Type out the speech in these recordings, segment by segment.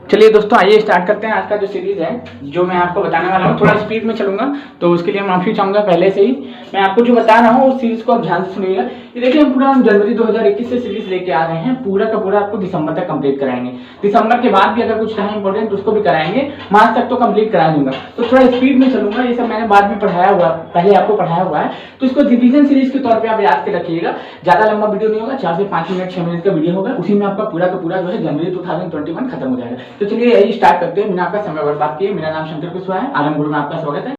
चलिए दोस्तों, आइए स्टार्ट करते हैं आज का जो सीरीज है, जो मैं आपको बताने वाला हूँ। थोड़ा स्पीड में चलूंगा तो उसके लिए माफी चाहूंगा पहले से ही। मैं आपको जो बता रहा हूँ उस सीरीज को आप ध्यान से सुनिएगा। ये देखिए, हम पूरा जनवरी 2021 से सीरीज लेके आ रहे हैं। पूरा का पूरा आपको दिसंबर तक कंप्लीट कराएंगे। दिसंबर के बाद भी अगर कुछ रहा इंपॉर्टेंट उसको भी कराएंगे। मार्च तक तो कंप्लीट करा दूंगा। तो थोड़ा स्पीड में चलूंगा। ये सब मैंने बाद में पढ़ाया हुआ, पहले आपको पढ़ाया हुआ है, तो इसको रिवीजन सीरीज के तौर पर आप याद कर रखिएगा। ज्यादा लंबा वीडियो नहीं होगा, 4 से 5 मिनट 6 मिनट का वीडियो होगा। उसी में आपका पूरा का पूरा जो है जनवरी 2021 खत्म हो जाएगा। तो चलिए यही स्टार्ट करते हैं, बिना आपका समय बर्बाद किए। मेरा नाम शंकर कुशवाहा है, आलम गुरु में आपका स्वागत है।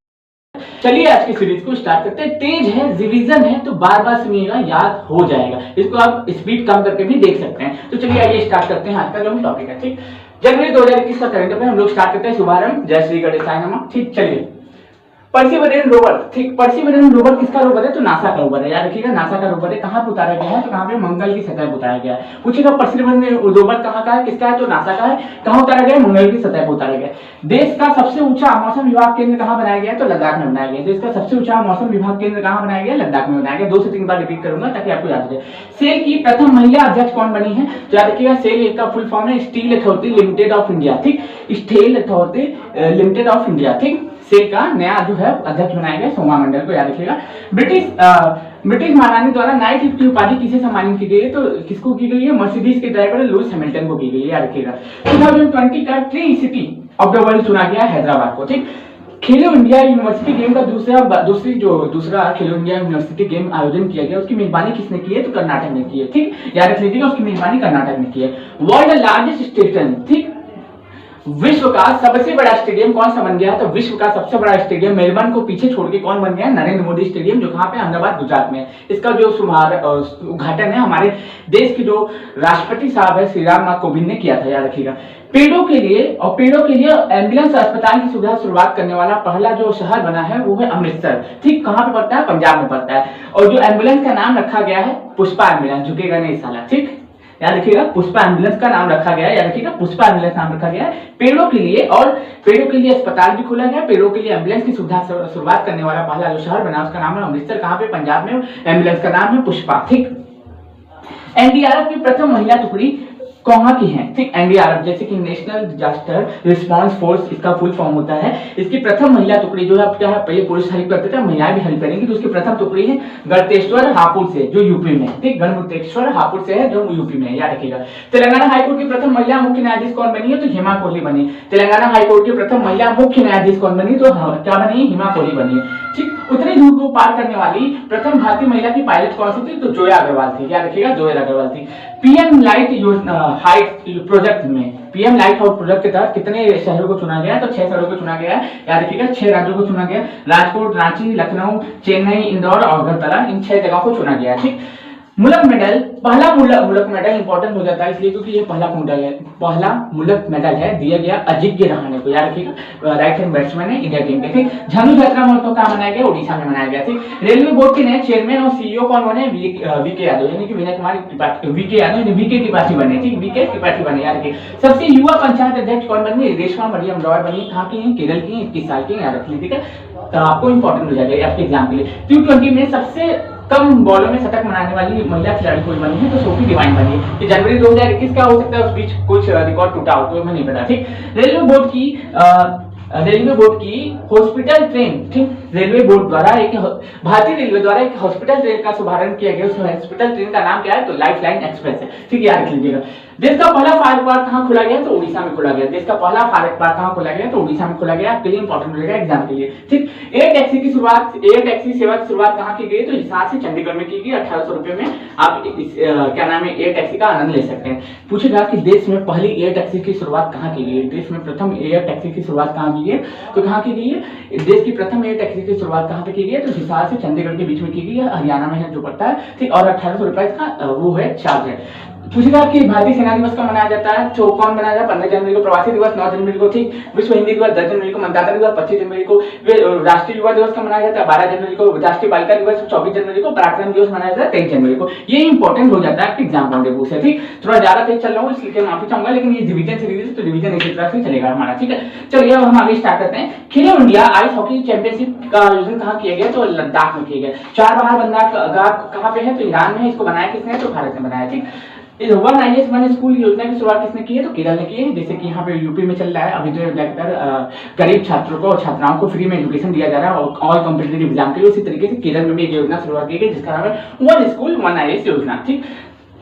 चलिए आज की सीरीज को स्टार्ट करते हैं। तेज है, रिवीजन है, तो बार बार सुनिएगा, याद हो जाएगा। इसको आप स्पीड कम करके भी देख सकते हैं। तो चलिए आइए स्टार्ट करते हैं आज का जो टॉपिक है। ठीक, जनवरी 2021 का करंट अफेयर हम लोग स्टार्ट करते हैं। शुभारंभ जय श्री गणेशाय नमः। ठीक, चलिए परसिवरेंस रोवर। ठीक, परसिवरेंस रोवर किसका रोवर है? तो नासा का रोवर है। याद रखिएगा, नासा का रोवर है। कहां पे उतारा गया है? तो कहां पे? मंगल की सतह पर उतारा गया है। पूछेगा परसिवरेंस रोवर कहां का है, किसका है? तो नासा का है। कहां उतारा गया? मंगल की सतह पर उतारा गया। देश का सबसे ऊंचा मौसम विभाग केंद्र कहां बनाया गया है? तो लद्दाख में बनाया गया। देश का सबसे ऊंचा मौसम विभाग केंद्र कहां बनाया गया? लद्दाख में बनाया गया। 2 से 3 बार रिपीट करूंगा ताकि आपको याद रहे। सेल की प्रथम महिला अध्यक्ष कौन बनी है? तो याद रखिएगा, सेल का फुल फॉर्म है steel authority limited of India. ठीक, steel authority limited of India. ठीक, सेल का नया जो है अध्यक्ष बनाया गया सोमा मंडल को। याद रखिएगा। ब्रिटिश महारानी द्वारा नाइट की उपाधि किसे सम्मानित की गई है? तो किसको की गई है? मर्सिडीज के ड्राइवर लुइस हैमिल्टन को की गई है। याद रखिएगा। 2020 का tree city of the world चुना गया हैदराबाद को। ठीक, खेलो इंडिया यूनिवर्सिटी गेम का दूसरा खेलो इंडिया यूनिवर्सिटी गेम आयोजन किया गया, उसकी मेजबानी किसने की है? तो कर्नाटक ने की है। ठीक, याद रख लीजिएगा, उसकी मेजबानी कर्नाटक ने की है। World largest stadium. ठीक, विश्व का सबसे बड़ा स्टेडियम कौन सा बन गया है? तो विश्व का सबसे बड़ा स्टेडियम मेलबर्न को पीछे छोड़ के कौन बन गया है? नरेंद्र मोदी स्टेडियम, जो कहां पे? अहमदाबाद गुजरात में है। इसका जो उद्घाटन है हमारे देश के जो राष्ट्रपति साहब है श्री रामनाथ कोविंद ने किया था। याद रखिएगा। पेड़ों के लिए एम्बुलेंस अस्पताल की सुविधा शुरुआत करने वाला पहला जो शहर बना है वो है अमृतसर। ठीक, कहां पे पड़ता है? पंजाब में पड़ता है। और जो एम्बुलेंस का नाम रखा गया है पुष्पा एम्बुलेंस, झुकेगा नहीं साला। ठीक, याद रखिएगा, पुष्पा एम्बुलेंस का नाम रखा गया है। याद रखिएगा, पुष्पा एम्बुलेंस नाम रखा गया है पेड़ों के लिए। और पेड़ों के लिए अस्पताल भी खोला गया। पेड़ों के लिए एम्बुलेंस की सुविधा शुरुआत करने वाला पहला जो शहर बना उसका नाम है अमृतसर। कहां पे? पंजाब में। एम्बुलेंस का नाम है पुष्पा। ठीक, एनडीआरएफ की प्रथम महिला टुकड़ी कहां की है? ठीक, एनडीआरएफ जैसे कि नेशनल डिजास्टर रिस्पांस फोर्स इसका फुल फॉर्म होता है। इसकी प्रथम महिला टुकड़ी जो है, अब क्या है, पहले पुरुष हेल्प करते थे, महिलाएं भी हेल्प करेंगी। तो उसकी प्रथम टुकड़ी है गढ़तेश्वर हापुड़ से, जो यूपी में है। ठीक, गढ़तेश्वर हापुड़ से है, जो यूपी में है। याद रखिएगा। तेलंगाना हाईकोर्ट की प्रथम महिला मुख्य न्यायाधीश कौन बनी है? तो हिमा कोहली बनी। तेलंगाना हाईकोर्ट की प्रथम महिला मुख्य न्यायाधीश कौन बनी? तो क्या बनी? हिमा कोहली बनी। ठीक, उत्तरी ध्रुव को पार करने वाली प्रथम भारतीय महिला की पायलट कौन सी थी? तो जोया अग्रवाल थी। याद रखिएगा, जोया अग्रवाल थी। पीएम लाइट हाइट प्रोजेक्ट में, पीएम लाइट हाउस प्रोजेक्ट के तहत कितने शहरों को चुना गया? तो 6 शहरों को चुना गया है। याद रखिएगा, 6 राज्यों को चुना गया। राजकोट, रांची, लखनऊ, चेन्नई, इंदौर और अगरतला, इन 6 जगहों को चुना गया है। ठीक, मुल्क मेडल, पहला मुल्क मेडल इंपॉर्टेंट हो जाता है इसलिए क्योंकि ये पहला मुल्क मेडल है, दिया गया अजिंक्य रहाणे को। याद रखिएगा, राइट हैंड बैट्समैन है इंडिया टीम के। ठीक, झंडू यात्रा महोत्सव कहां मनाया गया? उड़ीसा में मनाया गया। ठीक, रेलवे बोर्ड के नए चेयरमैन और सीईओ कौन बने? वीके यादव, यानी कि विनय कुमार त्रिपाठी, वीके यादव, वीके त्रिपाठी बने। ठीक, वीके त्रिपाठी बने। याद रखिए। सबसे युवा पंचायत अध्यक्ष कौन बनी? रेशमा मरियम रॉय बनी। कहां की है? केरल की, 21 साल की। याद रखिए। ठीक है, तो आपको इंपॉर्टेंट हो जाएगा आपके एग्जाम के लिए। T20 में सबसे कम बॉलों में शतक बनाने वाली महिला खिलाड़ी कोई बनी है? तो सोफी डिवाइन बनी है। कि जनवरी 2021 का हो सकता है उस बीच कुछ रिकॉर्ड टूटा हो, तो मैं नहीं पता। ठीक, रेलवे बोर्ड की हॉस्पिटल ट्रेन। ठीक, भारतीय रेलवे द्वारा एक हॉस्पिटल ट्रेन का शुभारंभ किया गया। उस हॉस्पिटल ट्रेन का नाम क्या है? तो लाइफ लाइन एक्सप्रेस है। ठीक, याद रख लीजिएगा। देश का पहला फायर पार्क कहां खोला गया? तो उड़ीसा में खोला गया। देश का पहला फायर पार्क कहां खोला गया? तो उड़ीसा में खोला गया। आपके लिए इंपॉर्टेंट रहेगा एग्जाम के लिए। ठीक, एयर टैक्सी सेवा की शुरुआत कहां की गई? तो हिसार से चंडीगढ़ में की गई। 1800 रुपए में आप क्या नाम है, एयर टैक्सी का आनंद ले सकते हैं। पूछेगा कि देश में पहली एयर टैक्सी की शुरुआत कहां की गई है? देश में प्रथम एयर टैक्सी की शुरुआत कहां की गई? तो कहां की गई है? देश की प्रथम एयर टैक्सी की शुरुआत कहां पे की गई है? तो हिसार से चंडीगढ़ के बीच में की गई है, हरियाणा में है जो पड़ता है। ठीक, और 1800 रुपए का वो है चार्ज है। पूछेगा कि भारतीय सेना दिवस कब मनाया जाता है? तो कौन मनाया जाता है? 15 जनवरी को प्रवासी दिवस, 9 जनवरी को। ठीक, विश्व हिंदी दिवस 10 जनवरी को, मतदाता दिवस 25 जनवरी को, राष्ट्रीय युवा दिवस कब मनाया जाता है? 12 जनवरी को, राष्ट्रीय बालिका दिवस 24 जनवरी को, पराक्रम दिवस मनाया जाता है 23 जनवरी को। ये इंपॉर्टेंट हो जाता है आपके एग्जाम पॉइंट ऑफ व्यू से। ठीक, थोड़ा ज्यादा तेज चल रहा हूँ इसलिए माफी चाहूंगा, लेकिन ये डिवीजन सीरीज है तो डिवीजन इसी तरह से चलेगा हमारा। ठीक है, चलिए अब हम आगे स्टार्ट करते हैं। खेलो इंडिया आइस हॉकी चैंपियनशिप का आयोजन कहां किया गया? तो लद्दाख में किया गया। 4 बाहर बंदरगाह कहां पे है? तो ईरान में है। इसको बनाया किसने? तो भारत ने बनाया। ठीक, इस वन IAS वन स्कूल योजना की शुरुआत किसने की है? तो केरल ने की है। जैसे कि यहाँ पे यूपी में चल रहा है अभी जो लगातार गरीब छात्रों को और छात्राओं को फ्री में एजुकेशन दिया जा रहा है और ऑल कॉम्पिटिटिव एग्जाम के लिए, उसी तरीके से केरल में भी एक योजना शुरुआत की गई जिसका नाम है वन स्कूल वन IAS योजना। ठीक,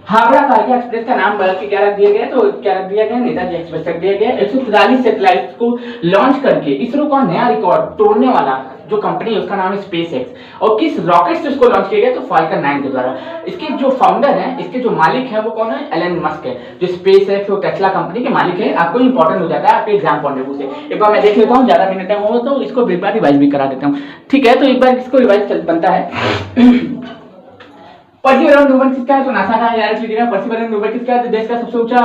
हावड़ा कालका एक्सप्रेस का नाम बदल के क्या रख दिया गया? तो क्या रख दिया गया? नेताजी एक्सप्रेस रख दिया गया। 143 सैटेलाइट को लॉन्च करके इसरो का नया रिकॉर्ड तोड़ने वाला जो कंपनी है उसका नाम है स्पेस एक्स। और किस रॉकेट से उसको लॉन्च किया गया? तो फाल्कन 9 के द्वारा। इसके जो फाउंडर है, इसके जो मालिक है वो कौन है? एलन मस्क है, जो स्पेस एक्स और टेस्ला कंपनी के मालिक है। आपको इंपॉर्टेंट हो जाता है आपके एग्जाम पॉइंट ऑफ व्यू से। एक बार मैं देख लेता हूँ, ज्यादा मिनट हो तो इसको एक बार रिवाइज भी करा देता हूँ। ठीक है, तो एक बार इसको रिवाइज बनता है। पर्सिवरेंस रोवर किसका है? तो नासा का है यार, लीजिएगा। पर्सिवरेंस रोवर किसका है? तो देश का सबसे ऊंचा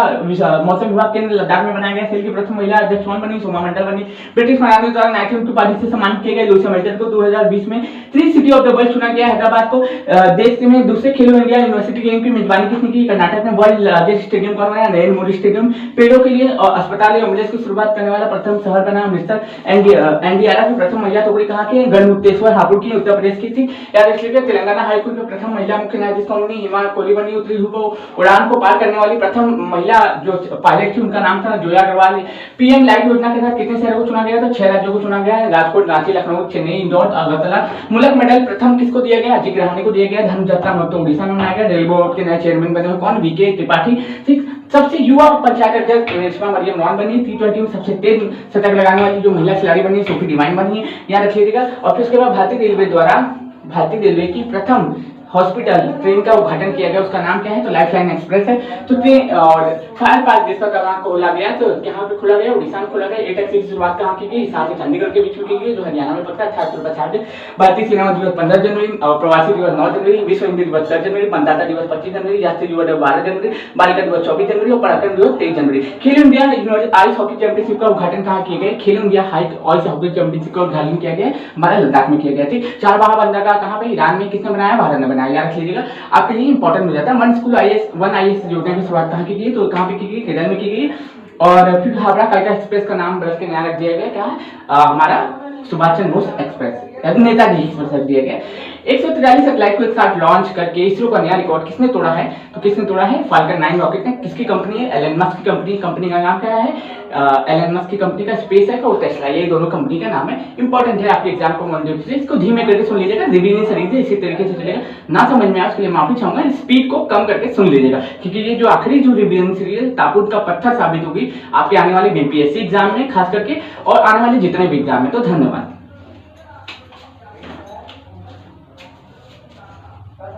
मौसम विभाग केंद्र लद्दाख में बनाया गया। सेल की प्रथम महिला अध्यक्ष कौन बनी? सोमा मंडल बनी। ब्रिटिश प्रधानमंत्री द्वारा 19 उपाधि से सम्मानित किए गए लुई हैमिल्टन को 2020 में tree city of the world चुना गया। हैदराबाद को देश में दूसरे खेलो इंडिया यूनिवर्सिटी गेम की मेजबानी किसने की? कर्नाटक में वर्ल्ड लार्जेस्ट स्टेडियम कौन बनाया? नरेंद्र मोदी स्टेडियम। पेड़ों के लिए अस्पताल या एम्बुलेंस की शुरुआत करने वाला प्रथम शहर का नाम अमृतसर। NDRF की प्रथम महिला टुकड़ी कहाँ की? गढ़मुक्तेश्वर हापुड़ की, उत्तर प्रदेश की थी। याद रखिएगा, तेलंगाना हाईकोर्ट में प्रथम महिला मुख्य न्यायाधीश कौन बनी? हिमा कोहली बनी। उत्तरी ध्रुव उड़ान को पार करने वाली प्रथम महिला जो पायलट थी उनका नाम था जोया अग्रवाल। PM लाइट योजना के तहत कितने शहरों को चुना गया? तो 6 राज्यों को चुना गया है। राजकोट, रांची, लखनऊ, चेन्नई, इंदौर, अगरतला। मुल्क मेडल प्रथम किसको दिया गया? अजय ग्रहानी को दिया गया। धर्म यात्रा महोत्सव उड़ीसा में मनाया गया। रेल बोर्ड के नए चेयरमैन बने हुए कौन? VK त्रिपाठी। ठीक, सबसे युवा पंचायत अध्यक्ष रेशमा मरियम नॉन बनी। T20 में सबसे तेज शतक लगाने वाली जो महिला खिलाड़ी बनी सोफी डिवाइन बनी है, याद रखिएगा। और फिर उसके बाद भारतीय रेलवे की प्रथम हॉस्पिटल ट्रेन का उद्घाटन किया गया, उसका नाम क्या है? तो लाइफलाइन एक्सप्रेस है। तो ट्रेन और फायर पार्क जिसका कहाँ खोला गया? तो यहाँ पे खोला गया? उड़ीसा में खोला गया। ए टैक्सी की शुरुआत कहाँ की गई? साथ ही चंडीगढ़ के बीच में की गई, जो हरियाणा में पड़ता है। 1850। भारतीय सिनेमा दिवस 15 जनवरी और प्रवासी दिवस 9 जनवरी। विश्व हिंदी दिवस 10 जनवरी। मतदाता दिवस 25 जनवरी। राष्ट्रीय युवा दिवस 12 जनवरी। बालिका दिवस 24 जनवरी और पराक्रम दिवस 23 जनवरी। खेलो इंडिया आइस हॉकी चैंपियनशिप का उद्घाटन कहाँ किया गया? खेलो इंडिया आइस हॉकी चैंपियनशिप का उद्घाटन किया गया हमारा लद्दाख में किया गया। ठीक, चाबहार बंदरगाह कहाँ पे? ईरान में। किसने बनाया? भारत ने बनाया। याद रख लीजिएगा, आपके लिए इंपॉर्टेंट हो जाता है। वन IAS योजना की शुरुआत कहाँ की गई? तो कहाँ पे की गई? केरल में की गई। और फिर हावड़ा कालका एक्सप्रेस का नाम बदल के नया रख दिया गया। क्या है? हमारा सुभाष चंद्र बोस एक्सप्रेस, नेताजी एक्सप्रेस रख दिया गया। 143 सैटेलाइट को एक साथ लॉन्च करके इसरो का नया रिकॉर्ड किसने तोड़ा है? तो किसने तोड़ा है? फाल्कन 9 रॉकेट ने। किसकी कंपनी है? एलन मस्क की कंपनी। कंपनी का नाम क्या है? एलन मस्क की कंपनी का स्पेस एक्स और टेस्ला, ये दोनों कंपनी का नाम है। इंपॉर्टेंट है आपके एग्जाम को मन से, इसको धीमे करके सुन लीजिएगा। रिवीजन सीरीज है, इसी तरीके से चलेगा। ना समझ में आए उसके लिए माफी चाहूंगा, स्पीड को कम करके सुन लीजिएगा, क्योंकि ये जो आखिरी जो रिवीजन सीरीज है ताबूत का पत्थर साबित होगी आपके आने वाले BPSC एग्जाम में खास करके और आने वाले जितने भी एग्जाम में। तो धन्यवाद।